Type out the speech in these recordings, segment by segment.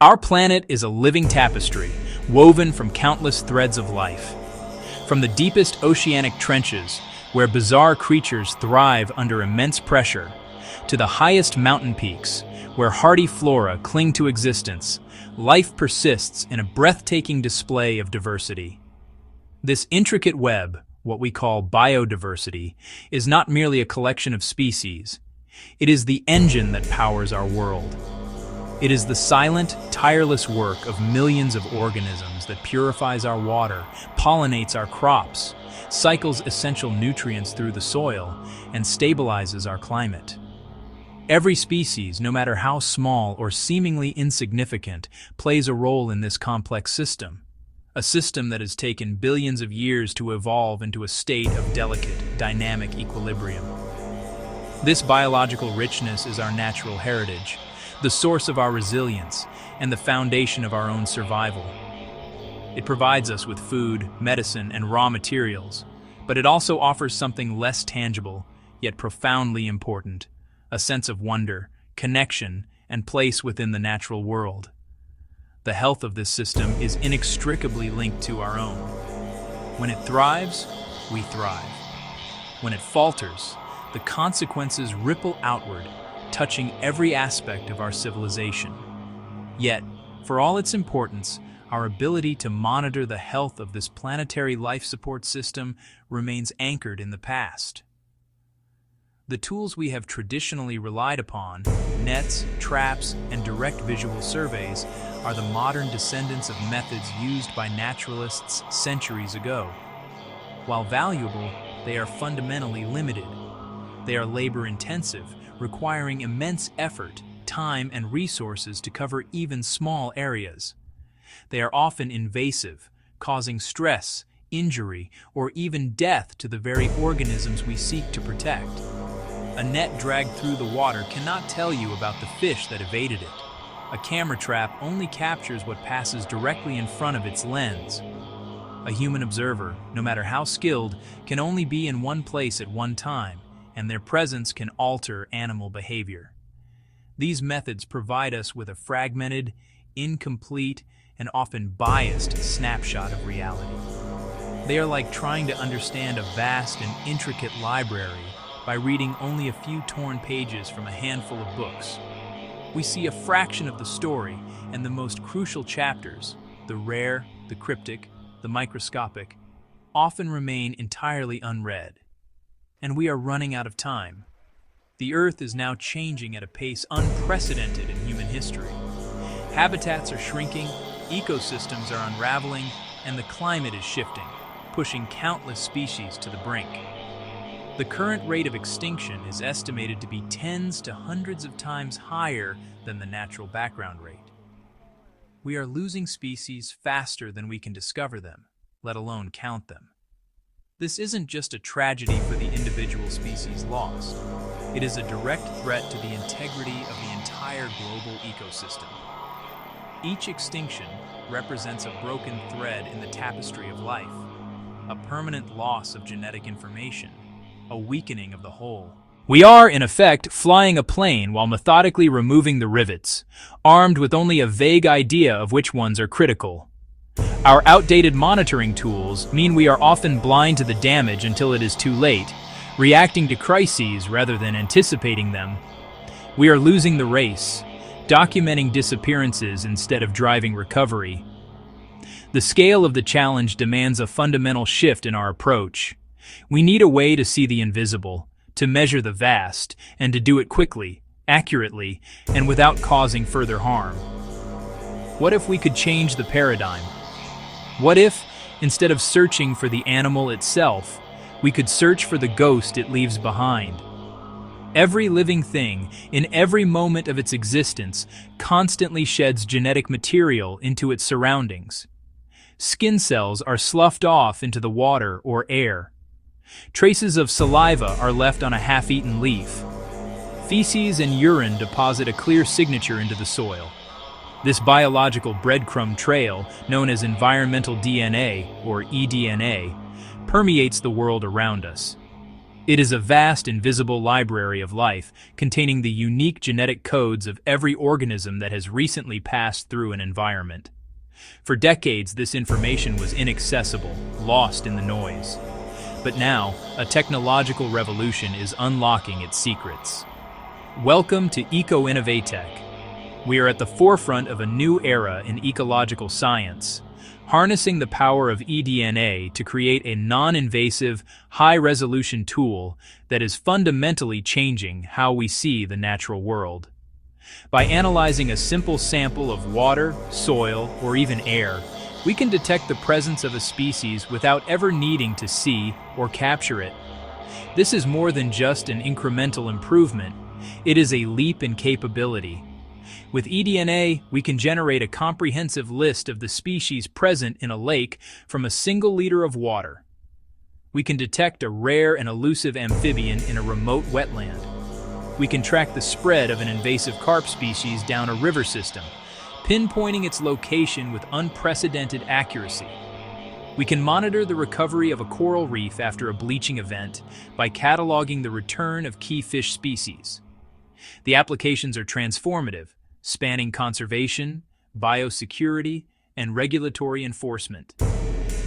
Our planet is a living tapestry, woven from countless threads of life. From the deepest oceanic trenches, where bizarre creatures thrive under immense pressure, to the highest mountain peaks, where hardy flora cling to existence, life persists in a breathtaking display of diversity. This intricate web, what we call biodiversity, is not merely a collection of species. It is the engine that powers our world. It is the silent, tireless work of millions of organisms that purifies our water, pollinates our crops, cycles essential nutrients through the soil, and stabilizes our climate. Every species, no matter how small or seemingly insignificant, plays a role in this complex system. A system that has taken billions of years to evolve into a state of delicate, dynamic equilibrium. This biological richness is our natural heritage, the source of our resilience, and the foundation of our own survival. It provides us with food, medicine, and raw materials, but it also offers something less tangible, yet profoundly important: a sense of wonder, connection, and place within the natural world. The health of this system is inextricably linked to our own. When it thrives, we thrive. When it falters, the consequences ripple outward, touching every aspect of our civilization. Yet, for all its importance, our ability to monitor the health of this planetary life support system remains anchored in the past. The tools we have traditionally relied upon, nets, traps, and direct visual surveys, are the modern descendants of methods used by naturalists centuries ago. While valuable, they are fundamentally limited. They are labor-intensive, requiring immense effort, time, and resources to cover even small areas. They are often invasive, causing stress, injury, or even death to the very organisms we seek to protect. A net dragged through the water cannot tell you about the fish that evaded it. A camera trap only captures what passes directly in front of its lens. A human observer, no matter how skilled, can only be in one place at one time, and their presence can alter animal behavior. These methods provide us with a fragmented, incomplete, and often biased snapshot of reality. They are like trying to understand a vast and intricate library by reading only a few torn pages from a handful of books. We see a fraction of the story, and the most crucial chapters, the rare, the cryptic, the microscopic, often remain entirely unread. And we are running out of time. The Earth is now changing at a pace unprecedented in human history. Habitats are shrinking, ecosystems are unraveling, and the climate is shifting, pushing countless species to the brink. The current rate of extinction is estimated to be tens to hundreds of times higher than the natural background rate. We are losing species faster than we can discover them, let alone count them. This isn't just a tragedy for the individual species lost. It is a direct threat to the integrity of the entire global ecosystem. Each extinction represents a broken thread in the tapestry of life, a permanent loss of genetic information, a weakening of the whole. We are, in effect, flying a plane while methodically removing the rivets, armed with only a vague idea of which ones are critical. Our outdated monitoring tools mean we are often blind to the damage until it is too late, reacting to crises rather than anticipating them. We are losing the race, documenting disappearances instead of driving recovery. The scale of the challenge demands a fundamental shift in our approach. We need a way to see the invisible, to measure the vast, and to do it quickly, accurately, and without causing further harm. What if we could change the paradigm? What if, instead of searching for the animal itself, we could search for the ghost it leaves behind? Every living thing, in every moment of its existence, constantly sheds genetic material into its surroundings. Skin cells are sloughed off into the water or air. Traces of saliva are left on a half-eaten leaf. Feces and urine deposit a clear signature into the soil. This biological breadcrumb trail, known as environmental DNA, or eDNA, permeates the world around us. It is a vast invisible library of life containing the unique genetic codes of every organism that has recently passed through an environment. For decades, this information was inaccessible, lost in the noise. But now, a technological revolution is unlocking its secrets. Welcome to Eco-Innovatech. We are at the forefront of a new era in ecological science, harnessing the power of eDNA to create a non-invasive, high-resolution tool that is fundamentally changing how we see the natural world. By analyzing a simple sample of water, soil, or even air, we can detect the presence of a species without ever needing to see or capture it. This is more than just an incremental improvement. It is a leap in capability. With eDNA, we can generate a comprehensive list of the species present in a lake from a single liter of water. We can detect a rare and elusive amphibian in a remote wetland. We can track the spread of an invasive carp species down a river system, pinpointing its location with unprecedented accuracy. We can monitor the recovery of a coral reef after a bleaching event by cataloging the return of key fish species. The applications are transformative, spanning conservation, biosecurity, and regulatory enforcement.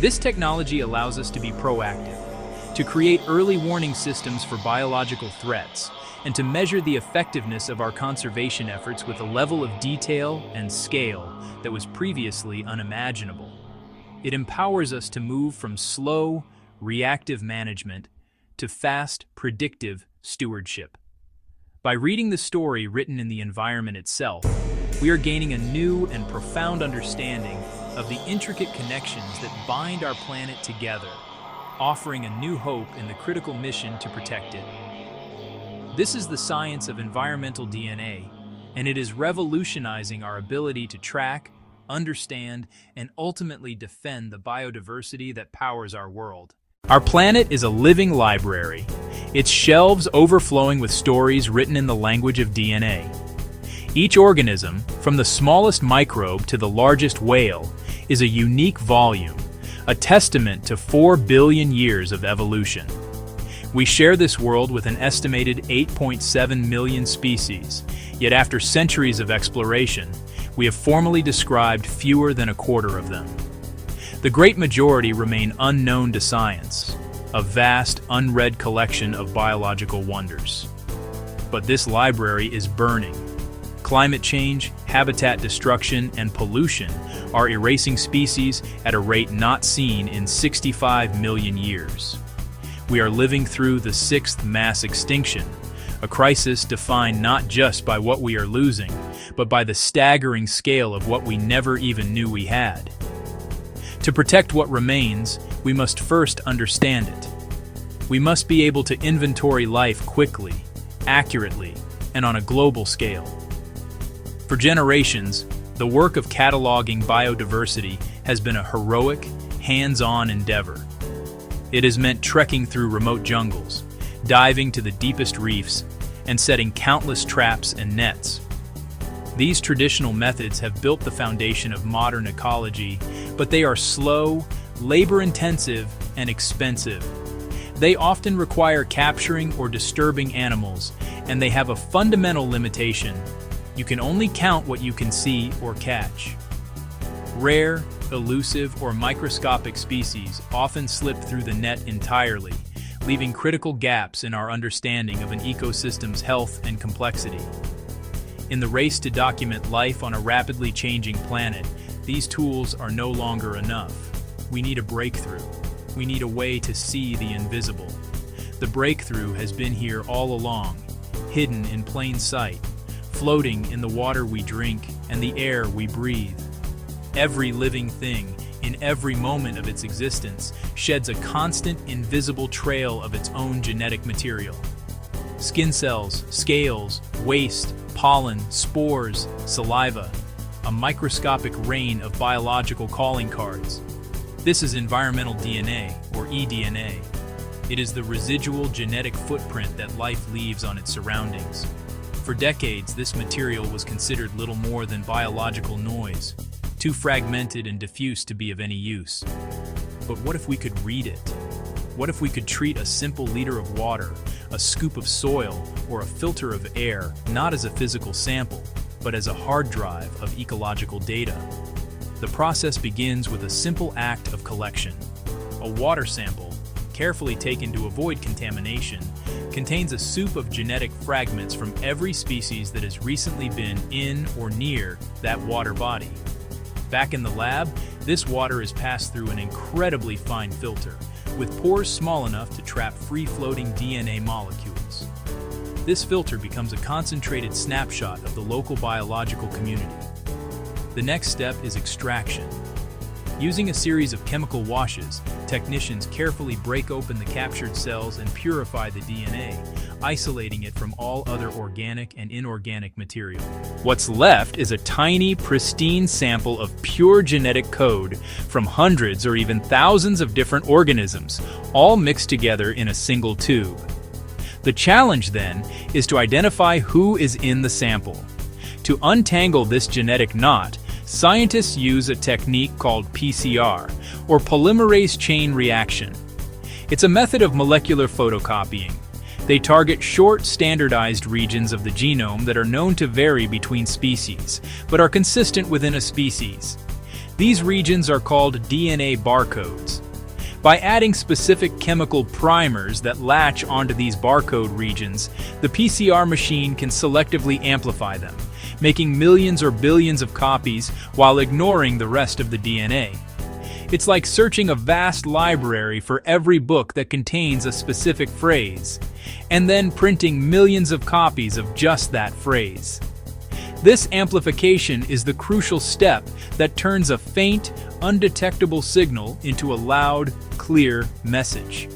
This technology allows us to be proactive, to create early warning systems for biological threats, and to measure the effectiveness of our conservation efforts with a level of detail and scale that was previously unimaginable. It empowers us to move from slow, reactive management to fast, predictive stewardship. By reading the story written in the environment itself, we are gaining a new and profound understanding of the intricate connections that bind our planet together, offering a new hope in the critical mission to protect it. This is the science of environmental DNA, and it is revolutionizing our ability to track, understand, and ultimately defend the biodiversity that powers our world. Our planet is a living library, its shelves overflowing with stories written in the language of DNA. Each organism, from the smallest microbe to the largest whale, is a unique volume, a testament to 4 billion years of evolution. We share this world with an estimated 8.7 million species, yet after centuries of exploration, we have formally described fewer than a quarter of them. The great majority remain unknown to science, a vast, unread collection of biological wonders. But this library is burning. Climate change, habitat destruction, and pollution are erasing species at a rate not seen in 65 million years. We are living through the 6th mass extinction, a crisis defined not just by what we are losing, but by the staggering scale of what we never even knew we had. To protect what remains, we must first understand it. We must be able to inventory life quickly, accurately, and on a global scale. For generations, the work of cataloging biodiversity has been a heroic, hands-on endeavor. It has meant trekking through remote jungles, diving to the deepest reefs, and setting countless traps and nets. These traditional methods have built the foundation of modern ecology, but they are slow, labor-intensive, and expensive. They often require capturing or disturbing animals, and they have a fundamental limitation. You can only count what you can see or catch. Rare, elusive, or microscopic species often slip through the net entirely, leaving critical gaps in our understanding of an ecosystem's health and complexity. In the race to document life on a rapidly changing planet, these tools are no longer enough. We need a breakthrough. We need a way to see the invisible. The breakthrough has been here all along, hidden in plain sight, floating in the water we drink and the air we breathe. Every living thing, in every moment of its existence, sheds a constant, invisible trail of its own genetic material. Skin cells, scales, waste, pollen, spores, saliva, a microscopic rain of biological calling cards. This is environmental DNA, or eDNA. It is the residual genetic footprint that life leaves on its surroundings. For decades, this material was considered little more than biological noise, too fragmented and diffuse to be of any use. But what if we could read it? What if we could treat a simple liter of water, a scoop of soil, or a filter of air not as a physical sample, but as a hard drive of ecological data? The process begins with a simple act of collection. A water sample, carefully taken to avoid contamination, contains a soup of genetic fragments from every species that has recently been in or near that water body. Back in the lab, this water is passed through an incredibly fine filter, with pores small enough to trap free-floating DNA molecules. This filter becomes a concentrated snapshot of the local biological community. The next step is extraction. Using a series of chemical washes, technicians carefully break open the captured cells and purify the DNA, isolating it from all other organic and inorganic material. What's left is a tiny, pristine sample of pure genetic code from hundreds or even thousands of different organisms, all mixed together in a single tube. The challenge, then, is to identify who is in the sample. To untangle this genetic knot, scientists use a technique called PCR, or polymerase chain reaction. It's a method of molecular photocopying. They target short, standardized regions of the genome that are known to vary between species, but are consistent within a species. These regions are called DNA barcodes. By adding specific chemical primers that latch onto these barcode regions, the PCR machine can selectively amplify them, making millions or billions of copies while ignoring the rest of the DNA. It's like searching a vast library for every book that contains a specific phrase, and then printing millions of copies of just that phrase. This amplification is the crucial step that turns a faint, undetectable signal into a loud, clear message.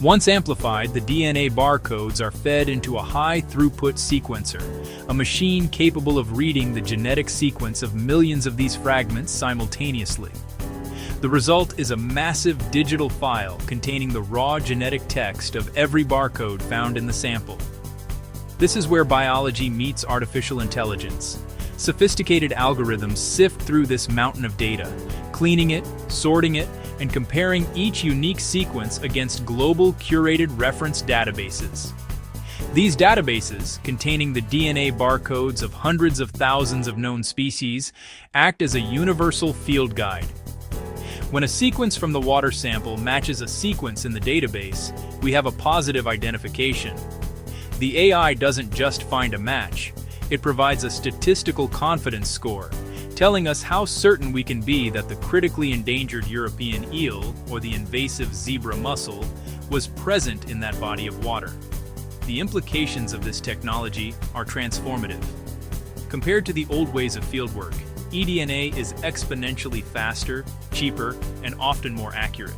Once amplified, the DNA barcodes are fed into a high-throughput sequencer, a machine capable of reading the genetic sequence of millions of these fragments simultaneously. The result is a massive digital file containing the raw genetic text of every barcode found in the sample. This is where biology meets artificial intelligence. Sophisticated algorithms sift through this mountain of data, cleaning it, sorting it, and comparing each unique sequence against global curated reference databases. These databases, containing the DNA barcodes of hundreds of thousands of known species, act as a universal field guide. When a sequence from the water sample matches a sequence in the database, we have a positive identification. The AI doesn't just find a match, it provides a statistical confidence score, telling us how certain we can be that the critically endangered European eel or the invasive zebra mussel was present in that body of water. The implications of this technology are transformative. Compared to the old ways of fieldwork, eDNA is exponentially faster, cheaper, and often more accurate.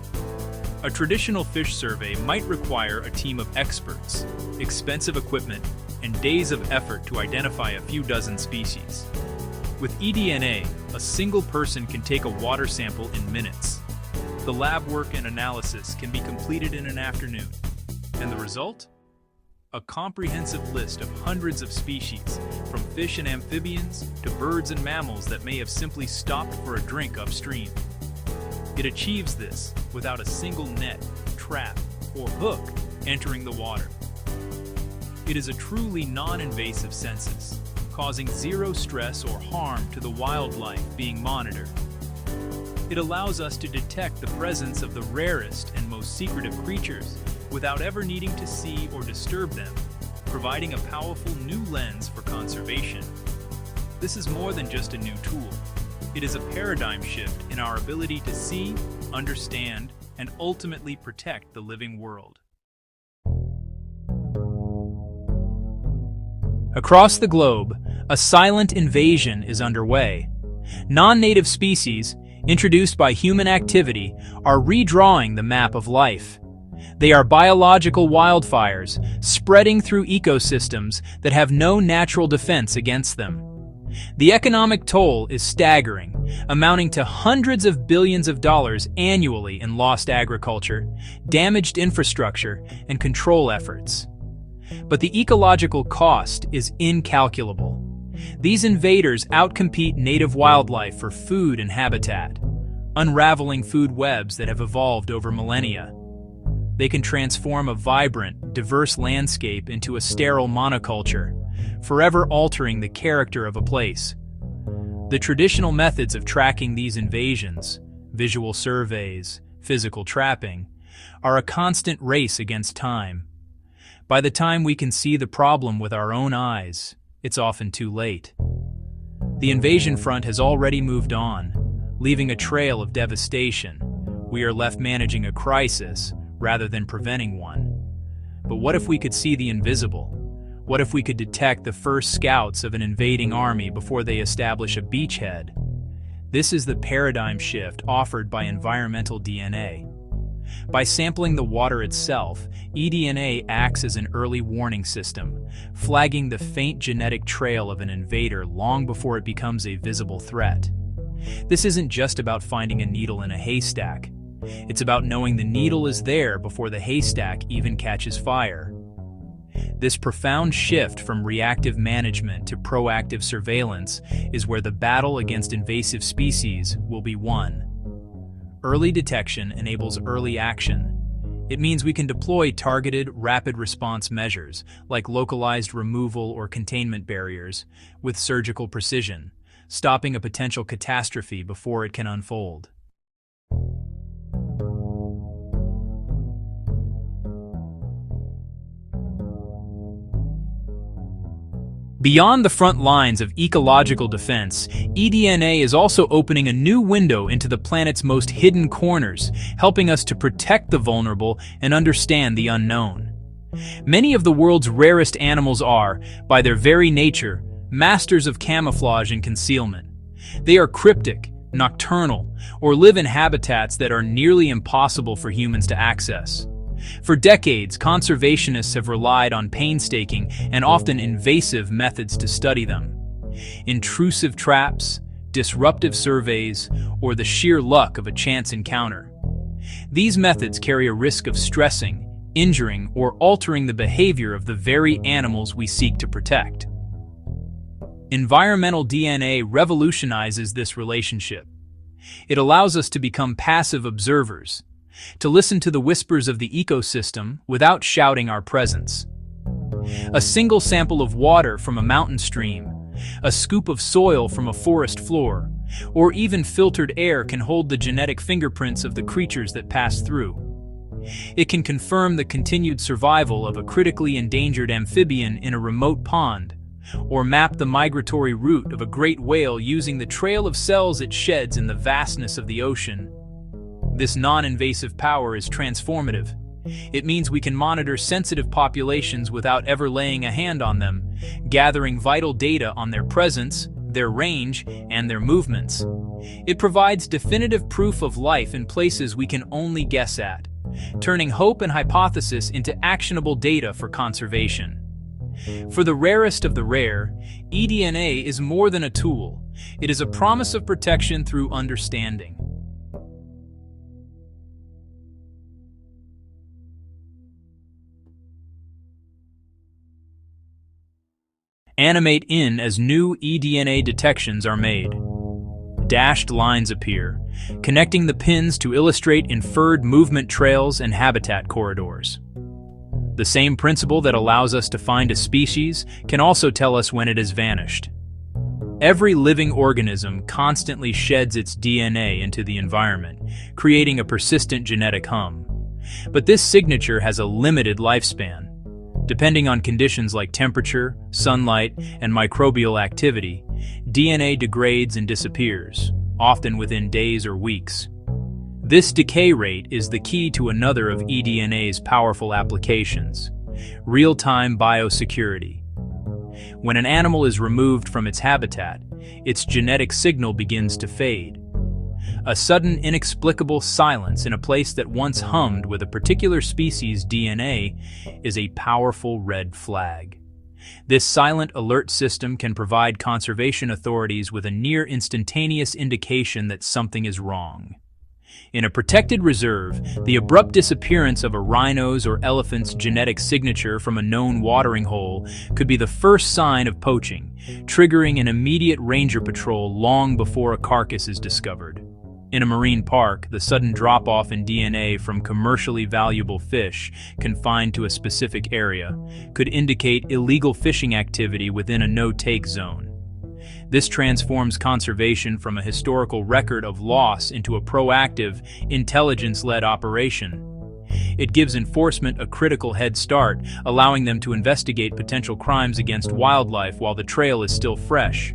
A traditional fish survey might require a team of experts, expensive equipment, and days of effort to identify a few dozen species. With eDNA, a single person can take a water sample in minutes. The lab work and analysis can be completed in an afternoon. And the result? A comprehensive list of hundreds of species, from fish and amphibians to birds and mammals that may have simply stopped for a drink upstream. It achieves this without a single net, trap, or hook entering the water. It is a truly non-invasive census, causing zero stress or harm to the wildlife being monitored. It allows us to detect the presence of the rarest and most secretive creatures without ever needing to see or disturb them, providing a powerful new lens for conservation. This is more than just a new tool. It is a paradigm shift in our ability to see, understand, and ultimately protect the living world. Across the globe, a silent invasion is underway. Non-native species, introduced by human activity, are redrawing the map of life. They are biological wildfires, spreading through ecosystems that have no natural defense against them. The economic toll is staggering, amounting to hundreds of billions of dollars annually in lost agriculture, damaged infrastructure, and control efforts. But the ecological cost is incalculable. These invaders outcompete native wildlife for food and habitat, unraveling food webs that have evolved over millennia. They can transform a vibrant, diverse landscape into a sterile monoculture, forever altering the character of a place. The traditional methods of tracking these invasions, visual surveys, physical trapping, are a constant race against time. By the time we can see the problem with our own eyes, it's often too late. The invasion front has already moved on, leaving a trail of devastation. We are left managing a crisis rather than preventing one. But what if we could see the invisible? What if we could detect the first scouts of an invading army before they establish a beachhead? This is the paradigm shift offered by environmental DNA. By sampling the water itself, eDNA acts as an early warning system, flagging the faint genetic trail of an invader long before it becomes a visible threat. This isn't just about finding a needle in a haystack. It's about knowing the needle is there before the haystack even catches fire. This profound shift from reactive management to proactive surveillance is where the battle against invasive species will be won. Early detection enables early action. It means we can deploy targeted, rapid response measures, like localized removal or containment barriers, with surgical precision, stopping a potential catastrophe before it can unfold. Beyond the front lines of ecological defense, eDNA is also opening a new window into the planet's most hidden corners, helping us to protect the vulnerable and understand the unknown. Many of the world's rarest animals are, by their very nature, masters of camouflage and concealment. They are cryptic, nocturnal, or live in habitats that are nearly impossible for humans to access. For decades, conservationists have relied on painstaking and often invasive methods to study them. Intrusive traps, disruptive surveys, or the sheer luck of a chance encounter. These methods carry a risk of stressing, injuring, or altering the behavior of the very animals we seek to protect. Environmental DNA revolutionizes this relationship. It allows us to become passive observers, to listen to the whispers of the ecosystem without shouting our presence. A single sample of water from a mountain stream, a scoop of soil from a forest floor, or even filtered air can hold the genetic fingerprints of the creatures that pass through. It can confirm the continued survival of a critically endangered amphibian in a remote pond, or map the migratory route of a great whale using the trail of cells it sheds in the vastness of the ocean. This non-invasive power is transformative. It means we can monitor sensitive populations without ever laying a hand on them, gathering vital data on their presence, their range, and their movements. It provides definitive proof of life in places we can only guess at, turning hope and hypothesis into actionable data for conservation. For the rarest of the rare, eDNA is more than a tool. It is a promise of protection through understanding. Animate in as new eDNA detections are made. Dashed lines appear, connecting the pins to illustrate inferred movement trails and habitat corridors. The same principle that allows us to find a species can also tell us when it has vanished. Every living organism constantly sheds its DNA into the environment, creating a persistent genetic hum. But this signature has a limited lifespan. Depending on conditions like temperature, sunlight, and microbial activity, DNA degrades and disappears, often within days or weeks. This decay rate is the key to another of eDNA's powerful applications: real-time biosecurity. When an animal is removed from its habitat, its genetic signal begins to fade. A sudden, inexplicable silence in a place that once hummed with a particular species' DNA is a powerful red flag. This silent alert system can provide conservation authorities with a near instantaneous indication that something is wrong. In a protected reserve, the abrupt disappearance of a rhino's or elephant's genetic signature from a known watering hole could be the first sign of poaching, triggering an immediate ranger patrol long before a carcass is discovered. In a marine park, the sudden drop-off in DNA from commercially valuable fish confined to a specific area could indicate illegal fishing activity within a no-take zone. This transforms conservation from a historical record of loss into a proactive, intelligence-led operation. It gives enforcement a critical head start, allowing them to investigate potential crimes against wildlife while the trail is still fresh.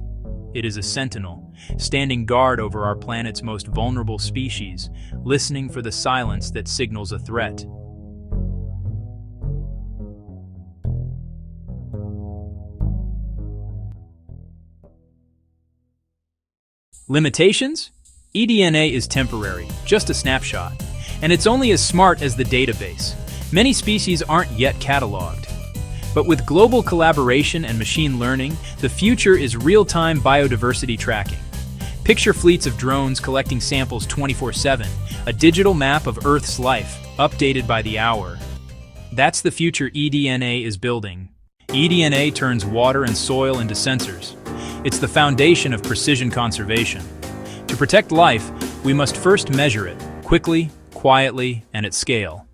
It is a sentinel, standing guard over our planet's most vulnerable species, listening for the silence that signals a threat. Limitations? eDNA is temporary, just a snapshot, and it's only as smart as the database. Many species aren't yet cataloged. But with global collaboration and machine learning, the future is real-time biodiversity tracking. Picture fleets of drones collecting samples 24/7, a digital map of Earth's life, updated by the hour. That's the future eDNA is building. eDNA turns water and soil into sensors. It's the foundation of precision conservation. To protect life, we must first measure it, quickly, quietly, and at scale.